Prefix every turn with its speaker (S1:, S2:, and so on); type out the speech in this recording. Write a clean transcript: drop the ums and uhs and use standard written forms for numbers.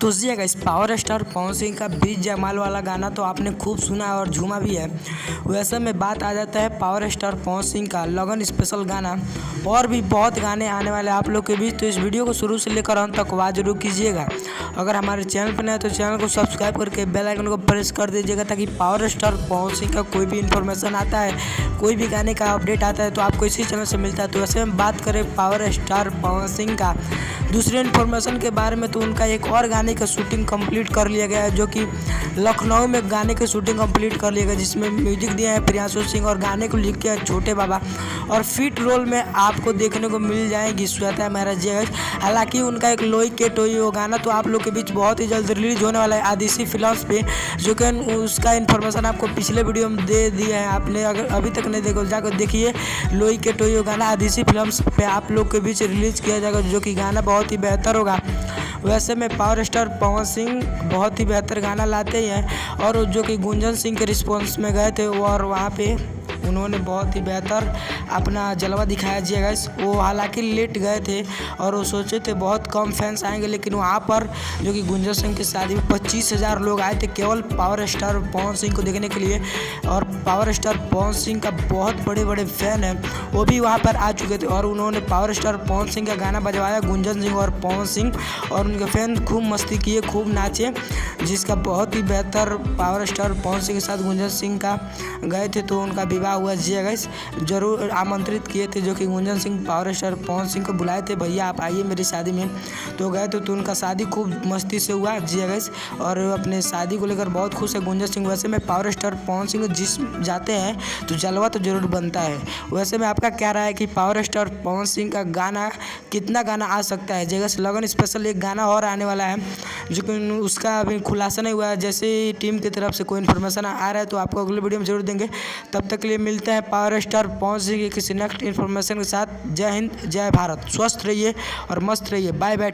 S1: तो जी guys, power star Pawan Singh का बीच जयमाल वाला गाना तो आपने खूब सुना है और झूमा भी है। वैसे में बात आ जाता है पावर स्टार पवन सिंह का लगन स्पेशल गाना और भी बहुत गाने आने वाले आप लोग के बीच। तो इस वीडियो को शुरू से लेकर अंत तक वाच जरूर कीजिएगा। अगर हमारे चैनल पर नए तो चैनल को सब्सक्राइब करके बेल आइकन को प्रेस कर दीजिएगा, ताकि पावर स्टार पवन सिंह का कोई भी इन्फॉर्मेशन आता है, कोई भी गाने का अपडेट आता है तो आपको इसी चैनल से मिलता है। तो वैसे में बात करें पावर स्टार पवन सिंह का दूसरे इन्फॉर्मेशन के बारे में, तो उनका एक और गाने का शूटिंग कंप्लीट कर लिया गया है, जो कि लखनऊ में गाने की शूटिंग कंप्लीट कर लिया गया, जिसमें म्यूजिक दिया है प्रियांशु सिंह और गाने को लिख के छोटे बाबा, और फिट रोल में आपको देखने को मिल जाएगी श्वेता महाराज। हालांकि उनका एक लोई के टोई वो गाना तो आप लोग के बीच बहुत ही जल्द रिलीज होने वाला है आदिशि फिल्म्स पे, जो कि उसका इन्फॉर्मेशन आपको पिछले वीडियो में दे दिया है। आपने अगर अभी तक नहीं देखो जाकर देखिए, लोई के टोई वो गाना आदिशि फिल्म्स पे आप लोग के बीच रिलीज किया जाएगा, जो कि गाना बहुत ही बेहतर होगा। वैसे में पावर स्टार पवन सिंह बहुत ही बेहतर गाना लाते ही हैं, और जो कि गुंजन सिंह के रिस्पॉन्स में गए थे और वहाँ पे उन्होंने बहुत ही बेहतर अपना जलवा दिखाया जी गाइस। वो हालांकि लेट गए थे और वो सोचे थे बहुत कम फैंस आएंगे, लेकिन वहाँ पर जो कि गुंजन सिंह की शादी में 25,000 लोग आए थे केवल पावर स्टार पवन सिंह को देखने के लिए। और पावर स्टार पवन सिंह का बहुत बड़े बड़े फैन हैं, वो भी वहाँ पर आ चुके थे और उन्होंने पावर स्टार पवन सिंह का गाना बजवाया, गुंजन सिंह और पवन सिंह, और उनके फैन खूब मस्ती किए, खूब नाचे, जिसका बहुत ही बेहतर पावर स्टार पवन सिंह के साथ गुंजन सिंह का गए थे तो उनका विवाह हुआ जी गाइस। जरूर आमंत्रित किए थे, जो कि गुंजन सिंह पावर स्टार पवन सिंह को बुलाए थे, भैया आप आइए मेरी शादी में, तो गए थे। तो उनका शादी खूब मस्ती से हुआ जी गाइस, और अपने शादी को लेकर बहुत खुश है गुंजन सिंह। वैसे में पावर स्टार पवन सिंह जिस जाते हैं तो जलवा तो जरूर बनता है। वैसे में आपका क्या राय है कि पावर स्टार पवन सिंह का गाना कितना गाना आ सकता है? जगह लगन स्पेशल एक गाना और आने वाला है, जो कि उसका अभी खुलासा नहीं हुआ है। जैसे ही टीम की तरफ से कोई इन्फॉर्मेशन आ रहा है तो आपको अगले वीडियो में जरूर देंगे। तब तक के लिए मिलते हैं पावर स्टार पवन सिंह के किसी नेक्स्ट इन्फॉर्मेशन के साथ। जय हिंद, जय भारत, स्वस्थ रहिए और मस्त रहिए, बाय बाय।